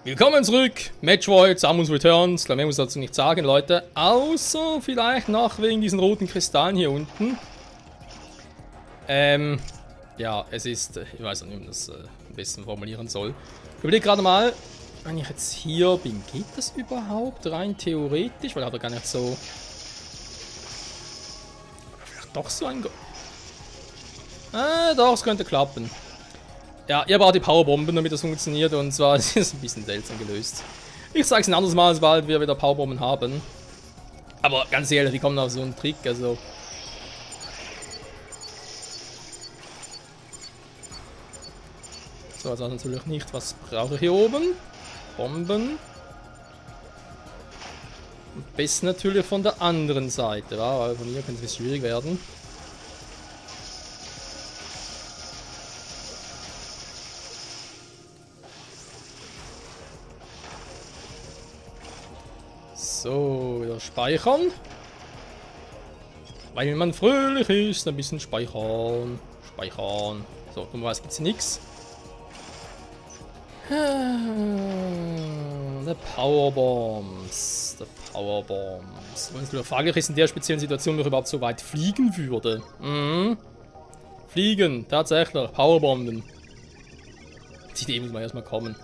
Willkommen zurück, Metroid, Samus Returns. Ich glaube, mehr muss dazu nicht sagen, Leute. Außer vielleicht noch wegen diesen roten Kristallen hier unten. Ja, es ist, ich weiß nicht, wie man das am besten formulieren soll. Ich überlege gerade mal, wenn ich jetzt hier bin, geht das überhaupt rein theoretisch? Weil er hat doch gar nicht so... Vielleicht doch so ein... Doch, es könnte klappen. Ja, ihr braucht die Powerbomben, damit das funktioniert, und zwar ist es ein bisschen seltsam gelöst. Ich zeige es ein anderes Mal, sobald wir wieder Powerbomben haben. Aber ganz ehrlich, die kommen auf so einen Trick, also... So, also natürlich nicht, was brauche ich hier oben? Bomben. Am besten natürlich von der anderen Seite, ja, weil von hier könnte es schwierig werden. So, wieder speichern. Weil man fröhlich ist, ein bisschen speichern. Speichern. So, dummerweise gibt es hier nichts. The Powerbombs. The Powerbombs. Und es fraglich ist in der speziellen Situation, ob ich überhaupt so weit fliegen würde. Fliegen, tatsächlich. Powerbomben. Die Idee muss man erstmal kommen.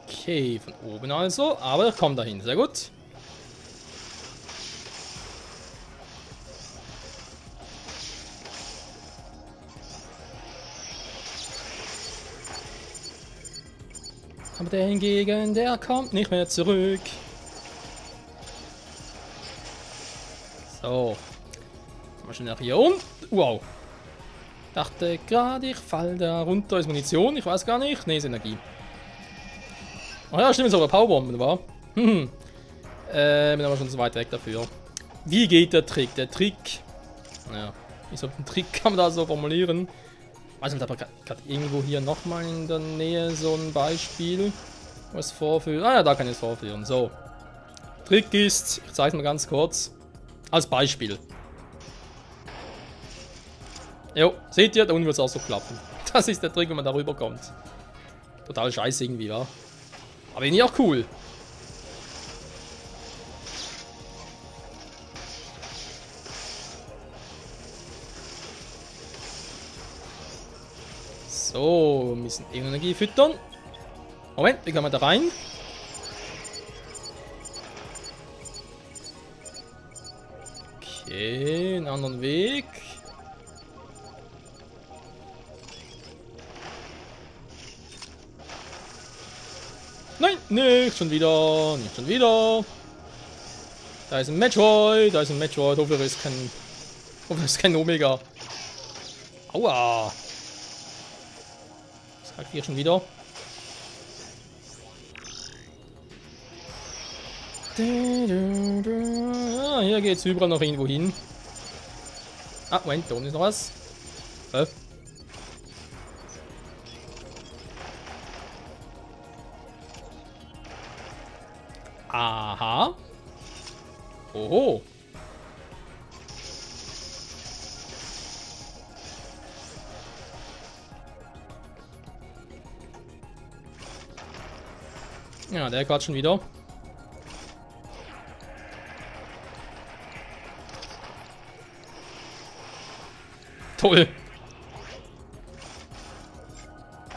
Okay, von oben also, aber ich komme dahin, sehr gut. Aber der hingegen, der kommt nicht mehr zurück. So. Mal schnell nach hier unten. Wow. Dachte gerade, ich falle da runter. Ist Munition? Ich weiß gar nicht. Ne, ist Energie. Oh ja, stimmt, ist aber Powerbomben, war. Bin aber schon zu weit weg dafür. Wie geht der Trick? Der Trick. Naja, wie so einen Trick kann man da so formulieren. Ich weiß nicht, aber gerade irgendwo hier nochmal in der Nähe so ein Beispiel, was vorführen. Ah ja, da kann ich es vorführen. So. Trick ist, ich zeige es mal ganz kurz, als Beispiel. Jo, seht ihr, da unten wird es auch so klappen. Das ist der Trick, wenn man darüber kommt. Total scheiße irgendwie, ja. Aber irgendwie auch cool. So, wir müssen Energie füttern. Moment, wie kommen wir da rein? Okay, einen anderen Weg. Nein, nicht schon wieder, nicht schon wieder. Da ist ein Metroid, da ist ein Metroid. Hoffentlich ist kein Omega. Aua. Das sagt hier schon wieder. Ah, hier geht's überall noch irgendwo hin. Ah, Moment, da oben ist noch was. Aha. Oho. Ja, der quatscht schon wieder. Toll.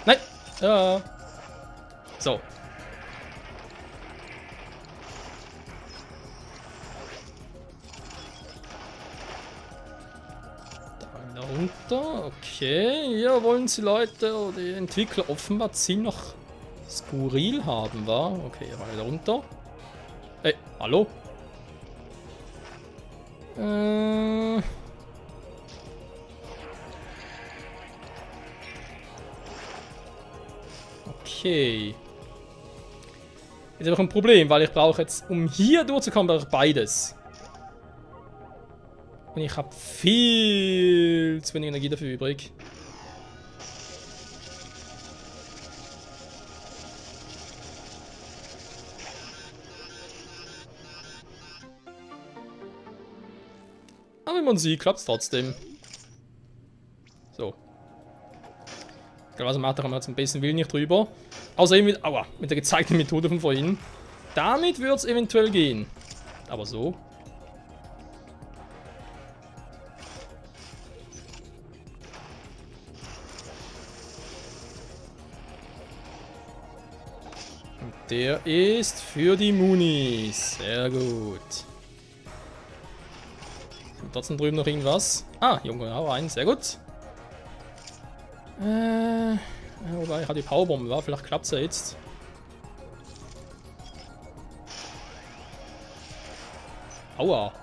Nein. Ja. So. Da runter. Okay. Hier wollen sie Leute oder die Entwickler offenbar ziemlich noch skurril haben, war. Okay, mal da runter. Ey, hallo? Okay. Ist aber ein Problem, weil ich brauche jetzt, um hier durchzukommen, brauche ich beides. Und ich habe viel zu wenig Energie dafür übrig. Aber wenn man sieht, klappt es trotzdem. So. Egal was er macht, da haben wir jetzt ein bisschen Willen nicht drüber. Außer eben mit, aua, mit der gezeigten Methode von vorhin. Damit würde es eventuell gehen. Aber so. Und der ist für die Munis. Sehr gut. Und trotzdem drüben noch irgendwas. Ah, Junge, hau rein. Sehr gut. Wobei, ich habe die Powerbombe, war. Vielleicht klappt es ja jetzt. Aua.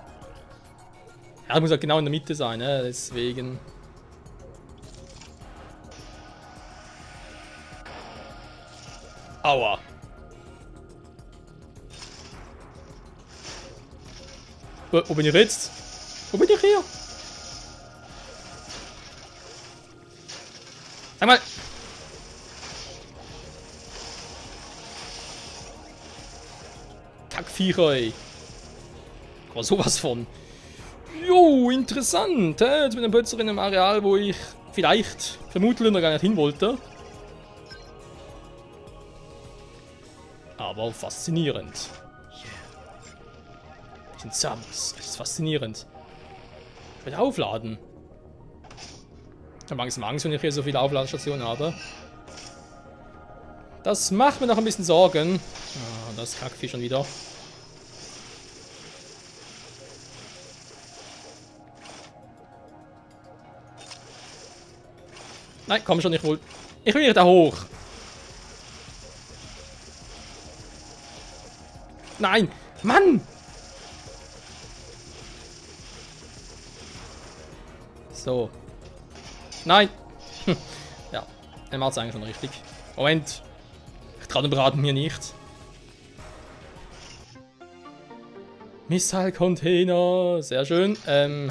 Ja, das muss halt genau in der Mitte sein, ne? Deswegen. Aua. Wo bin ich jetzt? Wo bin ich hier? Sag mal. Kackviecher, ey. Aber sowas von. Jo, interessant. Jetzt bin ich plötzlich in einem Areal, wo ich vielleicht vermutlich noch gar nicht hin wollte. Aber faszinierend. Bisschen Samus. Das ist faszinierend. Ich will aufladen. Ich habe Angst, wenn ich hier so viele Aufladestationen habe. Das macht mir noch ein bisschen Sorgen. Ah, das Kackvieh schon wieder. Nein, komm schon, ich will nicht da hoch. Nein, Mann! So. Nein! Ja, er macht es eigentlich schon richtig. Moment. Ich traue dem Braten mir nicht. Missile-Container. Sehr schön.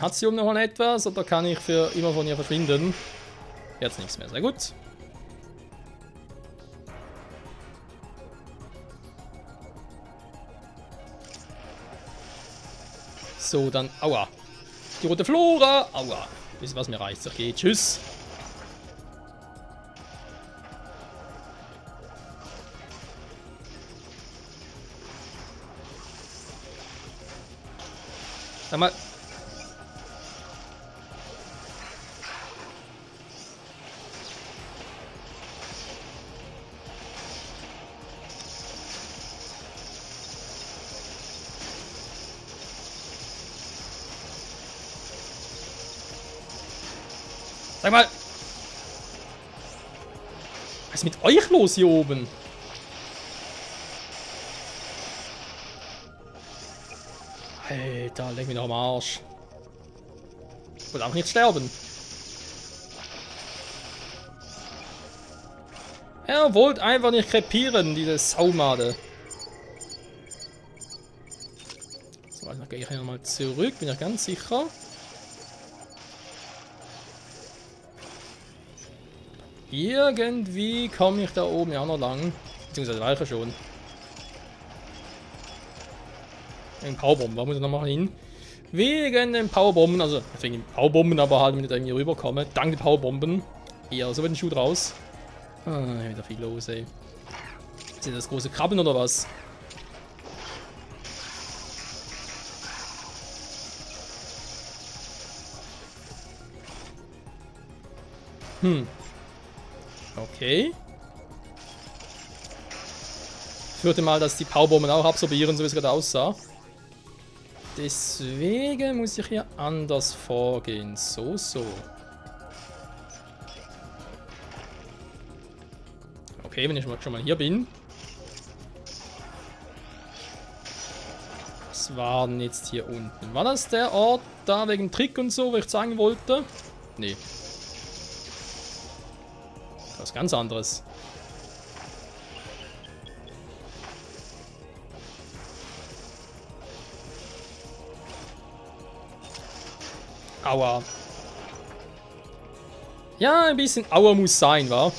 Hat sie oben noch mal etwas oder kann ich für immer von ihr verschwinden? Jetzt nichts mehr. Sehr gut. So, dann. Aua. Die rote Flora. Aua. Wisst ihr was, mir reicht. Okay, tschüss. Sag mal. Sag mal. Was ist mit euch los hier oben? Alter, leg mich doch am Arsch. Ich will auch nicht sterben. Er wollte einfach nicht krepieren, diese Saumade. So, dann gehe ich hier mal zurück, bin ich ganz sicher. Irgendwie komme ich da oben ja noch lang. Beziehungsweise weiche schon. Wegen Powerbomben, da muss ich nochmal hin. Wegen den Powerbomben, also wegen den Powerbomben, aber halt, wenn ich da irgendwie rüberkomme. Dank den Powerbomben. Ja, so wird ein Schuh draus. Ah, wieder viel los, ey. Sind das große Krabben oder was? Okay. Ich würde mal, dass die Powerbomben auch absorbieren, so wie es gerade aussah. Deswegen muss ich hier anders vorgehen. So. Okay, wenn ich schon mal hier bin. Was war denn jetzt hier unten? War das der Ort da wegen Trick und so, wo ich sagen wollte? Nee. Was ganz anderes. Aua. Ja, ein bisschen Aua muss sein, wa?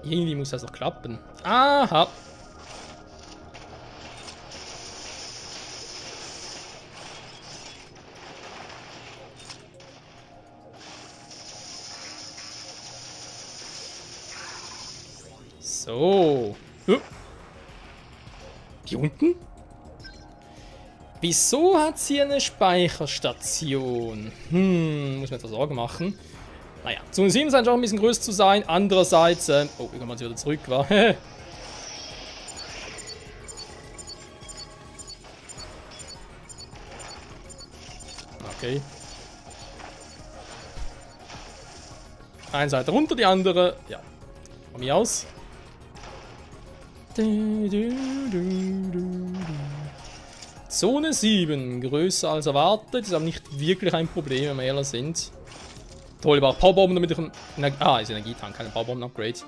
Irgendwie muss das doch klappen. Aha. So. Die unten? Wieso hat sie eine Speicherstation? Muss mir etwas Sorgen machen. Naja, Zone 7 scheint auch ein bisschen größer zu sein. Andererseits, oh, irgendwann mal sie wieder zurück war. Okay. Eine Seite runter, die andere, ja. Von mir aus. Zone 7, größer als erwartet, ist aber nicht wirklich ein Problem, wenn wir ehrlich sind. Toll, aber auch Powerbomben, damit ich ein... ist Energietank, keine Powerbomben-Upgrade.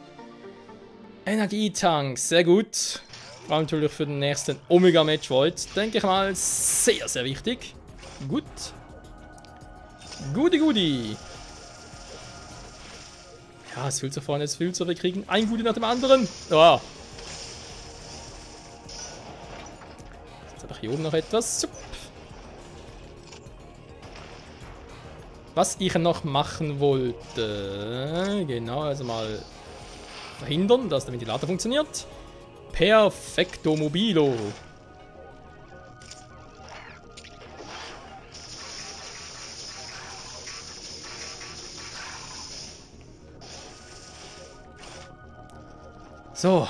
Energietank, sehr gut. Vor allem natürlich für den nächsten Omega-Match heute. Denke ich mal, sehr, sehr wichtig. Gut. Goodie. Ja, es fühlt sich vorne, es fühlt sich, wir kriegen ein Goodie nach dem anderen. Oh. Jetzt habe ich hier oben noch etwas. Was ich noch machen wollte, genau, also mal verhindern, dass der Ventilator funktioniert. Perfecto Mobilo. So,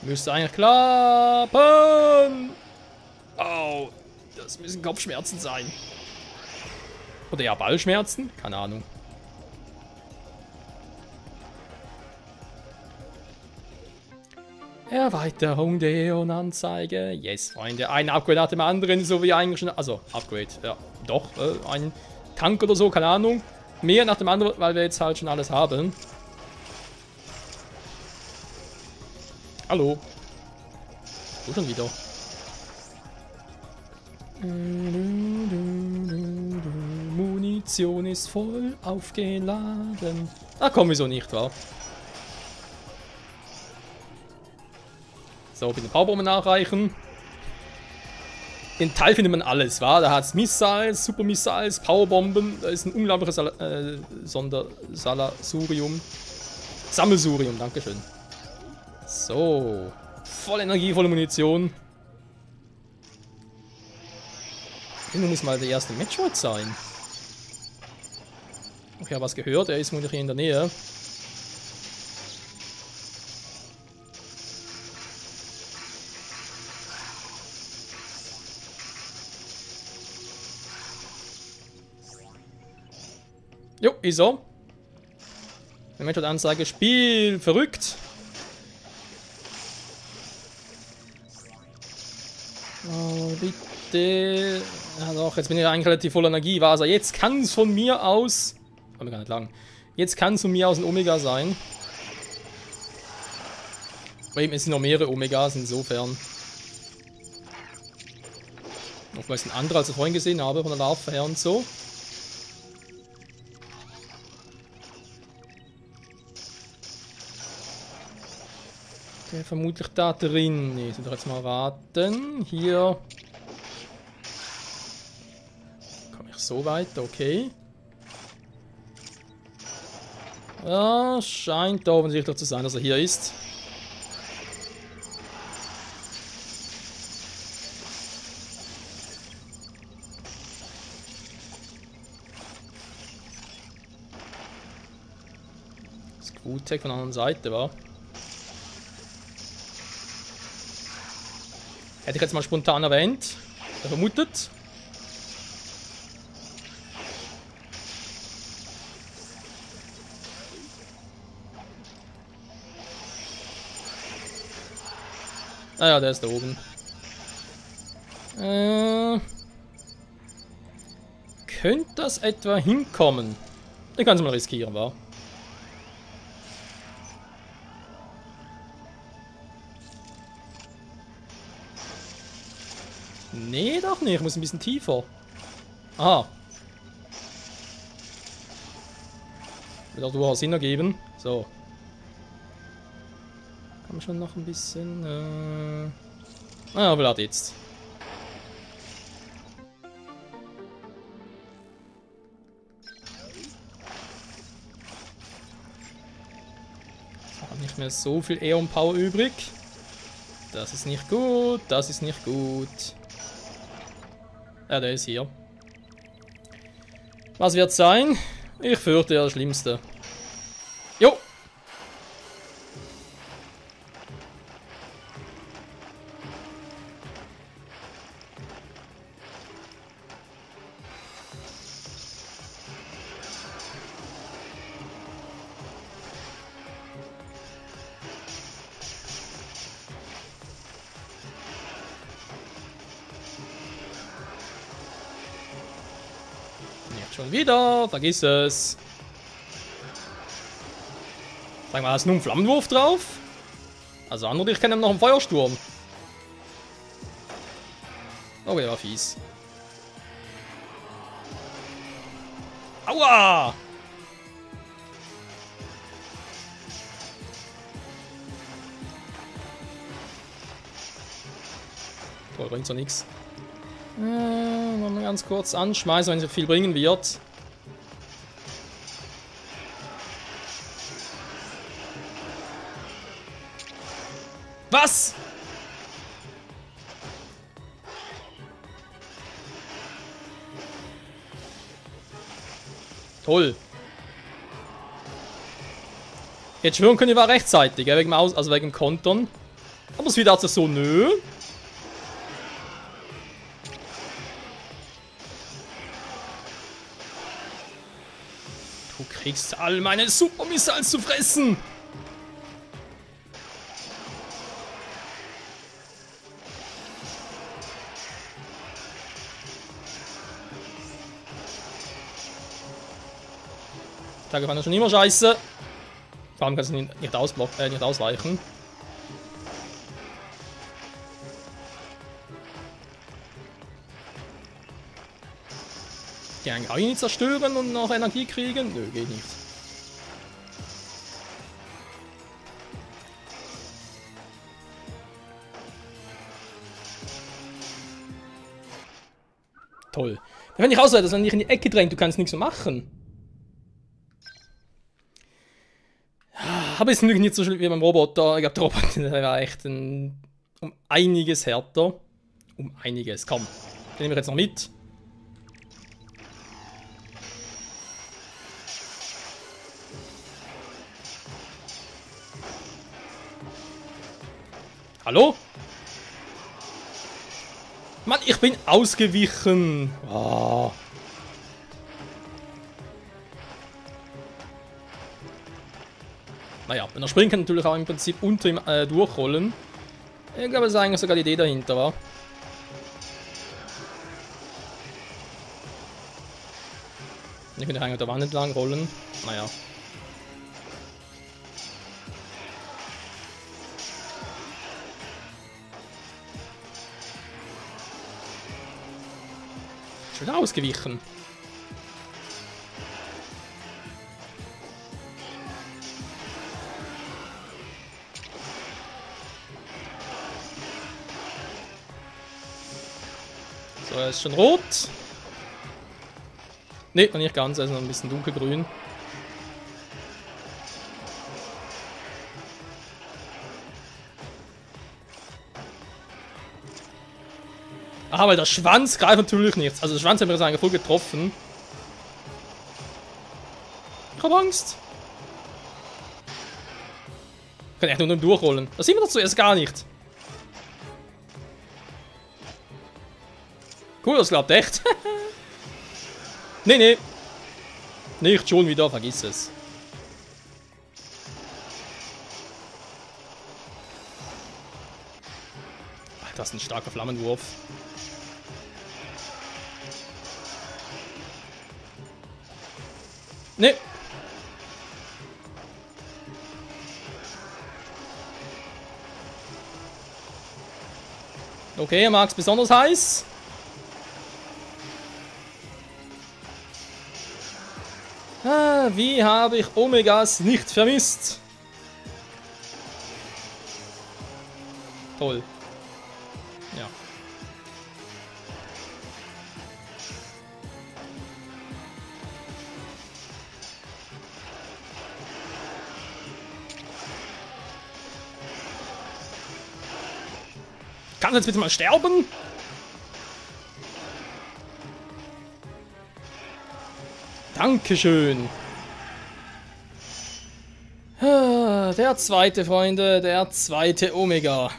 müsste eigentlich klappen. Oh, das müssen Kopfschmerzen sein. Oder ja, Ballschmerzen? Keine Ahnung. Erweiterung der Eon-Anzeige. Yes, Freunde. Ein Upgrade nach dem anderen, so wie eigentlich schon... Also, Upgrade, ja. Doch, ein Tank oder so, keine Ahnung. Mehr nach dem anderen, weil wir jetzt halt schon alles haben. Hallo. Wo schon wieder? Munition ist voll aufgeladen. Ach komm, wieso nicht, wa? So, bitte Powerbomben nachreichen. Den Teil findet man alles, wa? Da hat es Missiles, Super Missiles, Powerbomben. Da ist ein unglaubliches Sammelsurium, dankeschön. So. Voll Energie, volle Munition. Nun muss mal der erste Match heute sein. Ich habe was gehört, er ist wohl hier in der Nähe. Jo, ist er. Der Match hat Anzeige, Spiel, verrückt. Oh, bitte. Ja doch, jetzt bin ich eigentlich relativ voller Energie. Also jetzt kann es von mir aus... Kann mir gar nicht lang. Jetzt kann es von mir aus ein Omega sein. Aber eben, es sind noch mehrere Omegas, insofern. Nochmals ein anderer, als ich vorhin gesehen habe, von der Larve her und so. Der vermutlich da drin. Nee, ich soll doch jetzt mal raten. Hier. Komme ich so weit? Okay. Ja, scheint da offensichtlich zu sein, dass er hier ist. Das Q-Tech von der anderen Seite war. Hätte ich jetzt mal spontan erwähnt. Vermutet. Naja, der ist da oben. Könnte das etwa hinkommen? Ich kann es mal riskieren, wa? Nee, doch nicht. Ich muss ein bisschen tiefer. Aha. Wird auch durchaus Sinn ergeben. So. Kann man schon noch ein bisschen... Ah, aber warte jetzt. Nicht mehr so viel Aeon Power übrig. Das ist nicht gut, das ist nicht gut. Ja, der ist hier. Was wird sein? Ich fürchte das Schlimmste. Jo! Schon wieder, vergiss es. Sag mal, hast du nur einen Flammenwurf drauf? Also andere, ich kenne noch einen Feuersturm. Oh, der war fies. Aua! Toll, bringt so nix. Mal ganz kurz anschmeißen, wenn es viel bringen wird. Was? Toll. Jetzt schwören können, ich war rechtzeitig, wegen also wegen Kontern. Aber es wird also so, nö. Du kriegst all meine Super Missiles zu fressen. Tage fand ich schon immer scheiße. Vor allem kannst du nicht ausweichen. Die einen kann ich nicht zerstören und noch Energie kriegen? Nö, geht nicht. Toll. Da finde ich auch so, dass man dich in die Ecke drängt, du kannst nichts mehr machen. Aber ist natürlich nicht so schlimm wie beim Roboter. Ich glaube, der Roboter der war echt um einiges härter. Um einiges. Komm, den nehme ich jetzt noch mit. Hallo? Mann, ich bin ausgewichen. Oh. Naja, wenn er springen kann, natürlich auch im Prinzip unter ihm durchrollen. Ich glaube, das ist eigentlich sogar die Idee dahinter, war. Ich könnte eigentlich der Wand entlang rollen. Naja. Schon wieder ausgewichen. So, er ist schon rot. Ne, noch nicht ganz, er ist noch ein bisschen dunkelgrün. Aber der Schwanz greift natürlich nichts. Also der Schwanz hat mir jetzt voll getroffen. Ich hab Angst. Ich kann echt nur durchrollen. Das sehen wir doch zuerst gar nicht. Cool, das klappt echt. Nee, nee. Nicht schon wieder, vergiss es. Alter, das ist ein starker Flammenwurf. Nee. Okay, er mag es besonders heiß. Ah, wie habe ich Omegas nicht vermisst? Toll. Ja. Kannst du jetzt bitte mal sterben? Dankeschön. Der zweite, Freunde, der zweite Omega.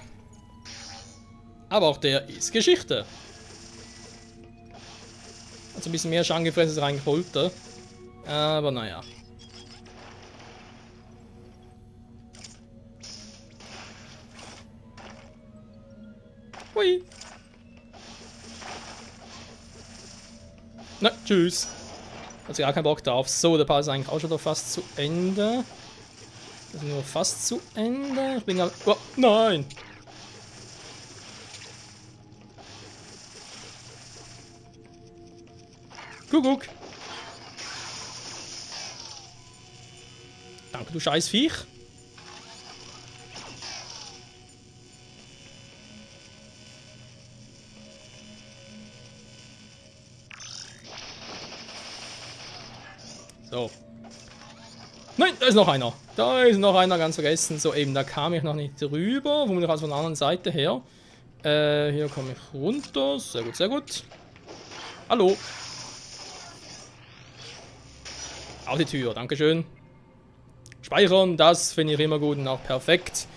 Aber auch der ist Geschichte. Also ein bisschen mehr Schaden gefressen, als ich eigentlich wollte. Aber naja. Hui. Na, tschüss. Also gar keinen Bock drauf. So, der Part ist eigentlich auch schon fast zu Ende. Das ist nur fast zu Ende. Ich bin gerade... Oh, nein! Kuckuck! Danke, du scheiß Viech. So. Nein, da ist noch einer. Da ist noch einer, ganz vergessen. So, eben, da kam ich noch nicht drüber. Womit also von der anderen Seite her. Hier komme ich runter. Sehr gut, sehr gut. Hallo. Auch die Tür, dankeschön. Speichern, das finde ich immer gut und auch perfekt.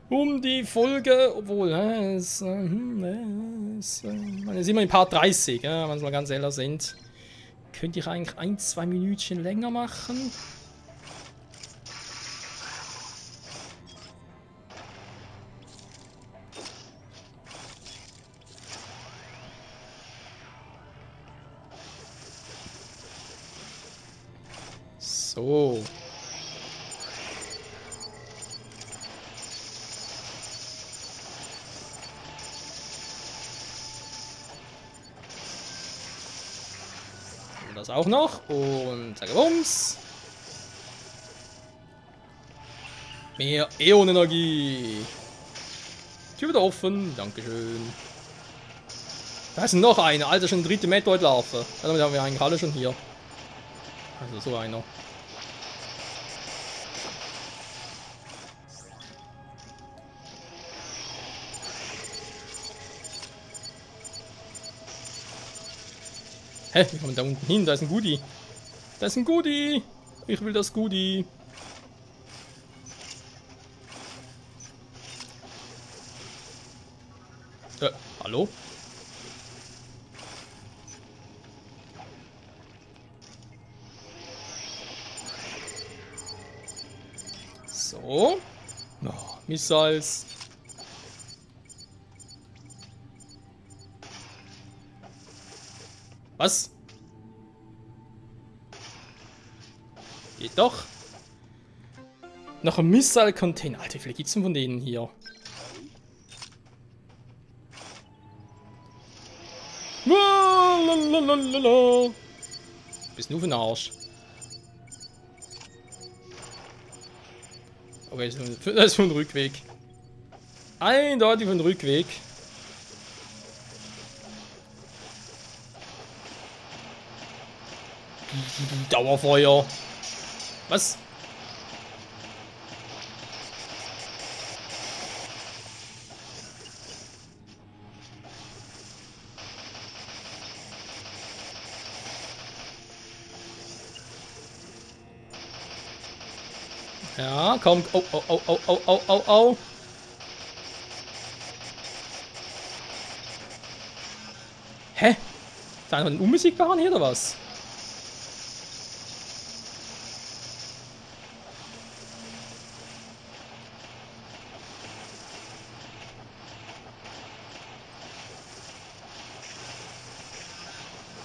Um die Folge, obwohl, es ist immer in Part 30, ja, wenn wir mal ganz ehrlich sind. Könnte ich eigentlich 1-2 Minütchen länger machen? So. Und das auch noch. Und zack, bums. Mehr Äonenergie. Tür wieder offen. Dankeschön. Da ist noch eine. Alter, schon dritte Metroid-Larve. Damit haben wir eigentlich alle schon hier. Also so einer. Hä? Wie kommen wir da unten hin? Da ist ein Goodie. Da ist ein Goodie. Ich will das Goodie. Hallo? So. Oh, Missiles. Was? Geht doch. Noch ein Missile-Container. Alter, wie viele gibt's denn von denen hier? Bist du für ein Arsch? Okay, das ist für ein Rückweg. Eindeutig für ein Rückweg. Dauerfeuer. Was? Ja, komm. Oh, oh, oh, oh, oh, oh, oh, oh. Hä? Ist da einfach ein Unbesiegbaren hier oder was?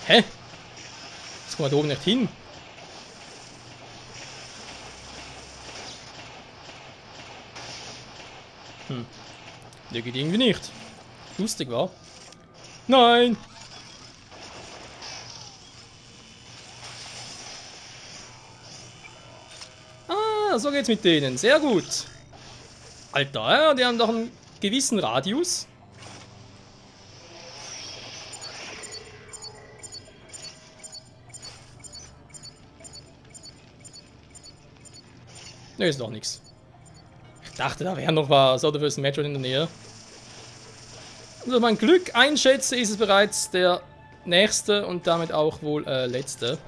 Hä? Jetzt kommen wir da oben nicht hin. Der geht irgendwie nicht. Lustig, war? Nein! Ja, so geht's mit denen. Sehr gut. Alter, ja, die haben doch einen gewissen Radius. Ne, ist doch nichts. Ich dachte, da wäre noch was. Oder für ein Metroid in der Nähe. Also, mein Glück einschätze, ist es bereits der nächste und damit auch wohl letzte.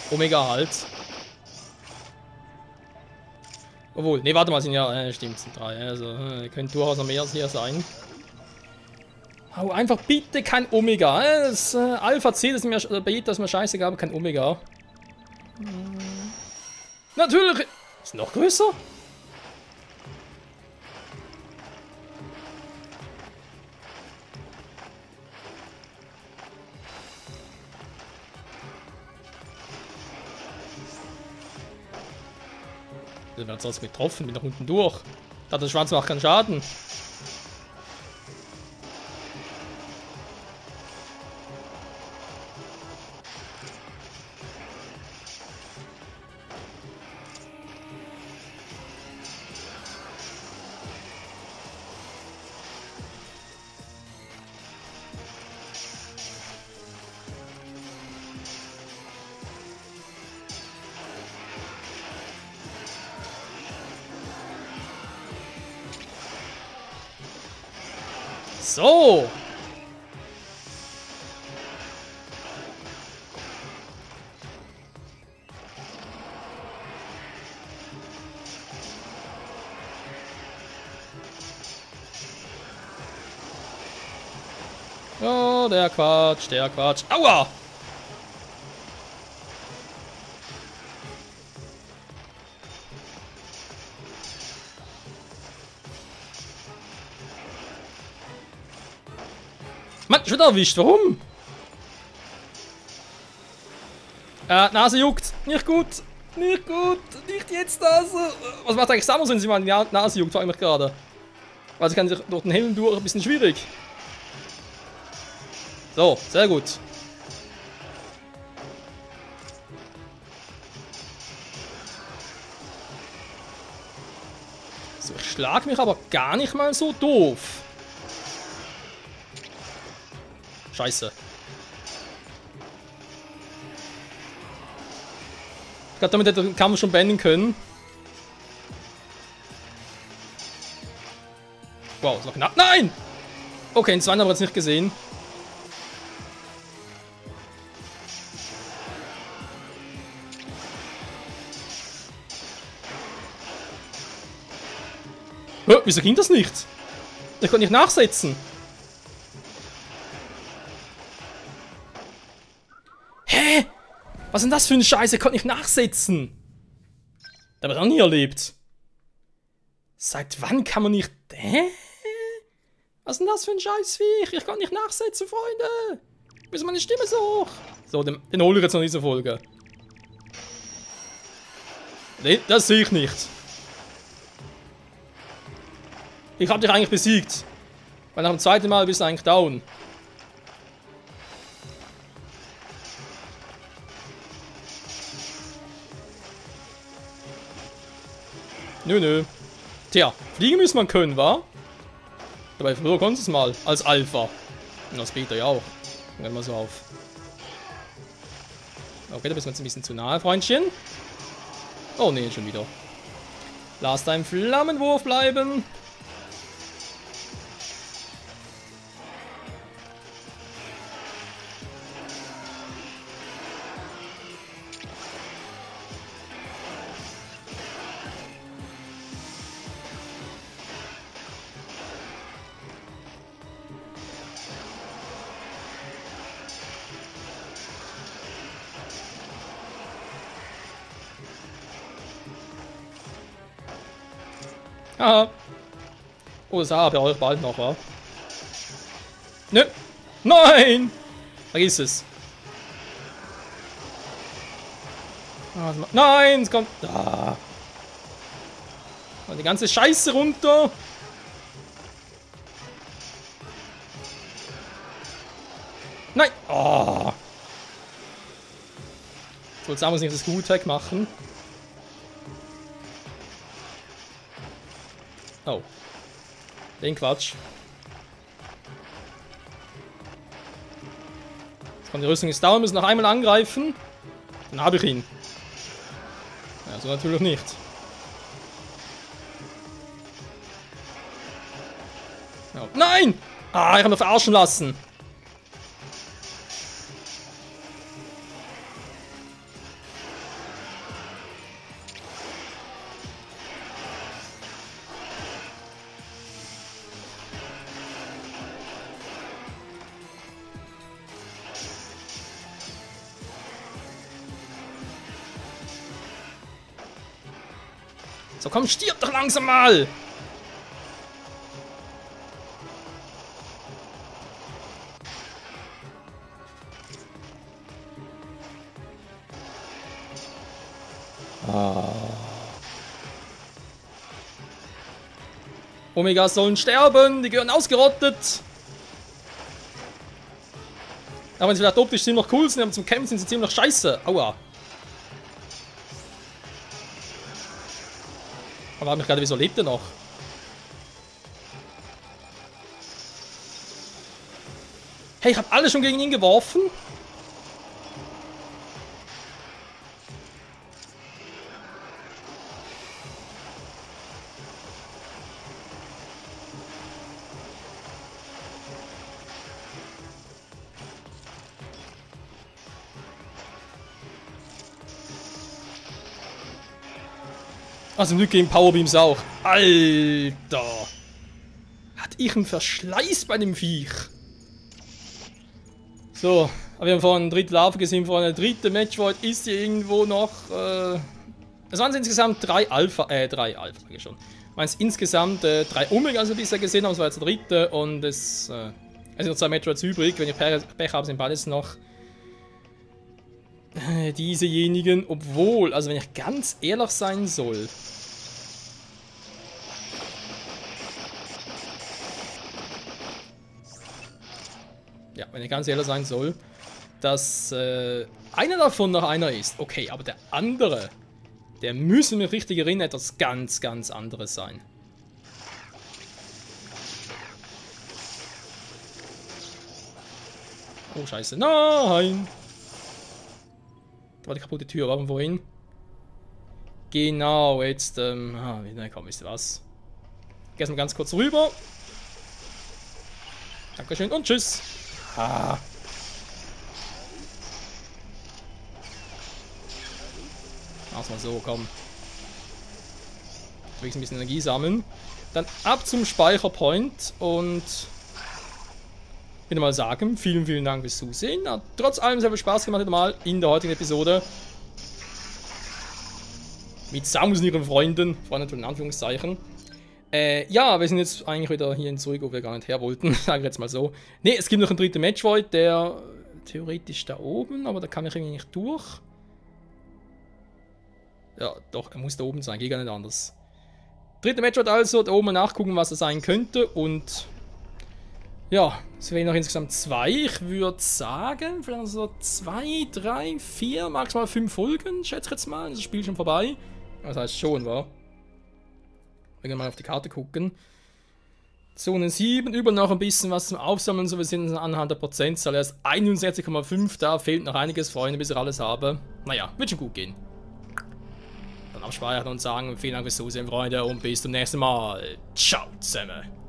Omega halt. Obwohl, ne, warte mal, sind ja, stimmt, sind 3. Also, könnte durchaus noch mehr hier sein. Hau einfach bitte kein Omega. Das Alpha C, das ist mir, Beta ist mir scheißegal, aber kein Omega. Natürlich! Ist noch größer? Der wird sonst getroffen, bin nach unten durch. Da der Schwanz macht keinen Schaden. So. Oh, der Quatsch, der Quatsch. Aua! Mann, schon wieder erwischt. Warum? Nase juckt. Nicht gut. Nicht gut. Nicht jetzt, Nase. Was macht eigentlich Samus, wenn sie mal die Nase juckt? Frag ich mich gerade. Weil sie kann sich durch den Helm durch ein bisschen schwierig. So, sehr gut. So, ich schlag mich aber gar nicht mal so doof. Scheiße. Ich glaube, damit hätte den Kampf schon beenden können. Wow, ist noch knapp. Nein! Okay, den zweiten haben wir jetzt nicht gesehen. Wieso ging das nicht? Ich konnte nicht nachsetzen. Hä? Was ist denn das für ein Scheiß? Ich konnte nicht nachsetzen. Das habe ich noch nie erlebt. Seit wann kann man nicht... Hä? Was ist denn das für ein Scheißviech? Ich kann nicht nachsetzen, Freunde. Wieso meine Stimme so hoch? So, den hole ich jetzt noch in dieser Folge. Nee, das sehe ich nicht. Ich habe dich eigentlich besiegt. Weil nach dem zweiten Mal bist du eigentlich down. Nö, nö. Tja, fliegen müssen man können, wa? Dabei früher konntest du es mal. Als Alpha. Und als Beta ja auch. Wenn mal so auf. Okay, da bist du jetzt ein bisschen zu nahe, Freundchen. Oh ne, schon wieder. Lass deinen Flammenwurf bleiben. Aha. Oh, das habe ich auch bald noch, wa? Nö. Nein! Vergiss es. Nein, es kommt. Da. Und die ganze Scheiße runter. Nein. Oh. Ich wollte Samus nicht das gut wegmachen. Oh. Den Quatsch. Jetzt kommt die Rüstung ins Down, müssen noch einmal angreifen. Dann habe ich ihn. Ja, so natürlich nicht. Oh. Nein! Ah, ich habe mich verarschen lassen. So, komm, stirb doch langsam mal! Omegas sollen sterben, die gehören ausgerottet. Aber wenn sie vielleicht optisch ziemlich cool sind, aber zum Kämpfen sind sie ziemlich scheiße. Aua. Aber hat mich gerade, wieso lebt er noch? Hey, ich habe alles schon gegen ihn geworfen. Also zum Glück gegen Powerbeams auch. Alter! Hat ich einen Verschleiß bei dem Viech? So, aber wir haben vorhin ein dritte Larve gesehen, vorhin eine dritte Matchvoid ist hier irgendwo noch. Es waren insgesamt drei Alpha sag ich schon. Meins insgesamt 3 Omega, also bisher gesehen haben, es war jetzt der dritte und es sind noch 2 Metroids übrig. Wenn ich Pech habe, sind beides noch diesejenigen, obwohl, also wenn ich ganz ehrlich sein soll. Ja, wenn ich ganz ehrlich sein soll, dass einer davon noch einer ist. Okay, aber der andere, der müsste mich richtig erinnern, etwas ganz, ganz anderes sein. Oh, scheiße. Nein! Da war die kaputte Tür, aber wohin? Genau, jetzt, na komm, wisst ihr was? Geh mal ganz kurz rüber. Dankeschön und tschüss. Ah. Mach's mal so, komm. Ein bisschen Energie sammeln. Dann ab zum Speicherpoint und wieder mal sagen, vielen, vielen Dank fürs Zusehen. Hat trotz allem sehr viel Spaß gemacht wieder mal in der heutigen Episode. Mit Samus und ihren Freunden, Freunde in Anführungszeichen. Ja, wir sind jetzt eigentlich wieder hierhin zurück, wo wir gar nicht her wollten, sagen wir jetzt mal so. Ne, es gibt noch einen dritten Matchvoid, der theoretisch da oben, aber da kann ich irgendwie nicht durch. Ja, doch, er muss da oben sein, geht gar nicht anders. Dritte Matchvoid also, da oben mal nachgucken, was er sein könnte und ja, es wären noch insgesamt 2. Ich würde sagen, vielleicht so 2, 3, 4, maximal 5 Folgen, schätze ich jetzt mal. Das Spiel ist schon vorbei. Das heißt schon, wa? Wir können mal auf die Karte gucken. Zone 7, über noch ein bisschen was zum Aufsammeln. So, wir sind anhand der Prozentzahl erst 61,5. Da fehlt noch einiges, Freunde, bis ich alles habe. Naja, wird schon gut gehen. Dann abspeichern und sagen, vielen Dank fürs Zusehen, Freunde, und bis zum nächsten Mal. Ciao zusammen.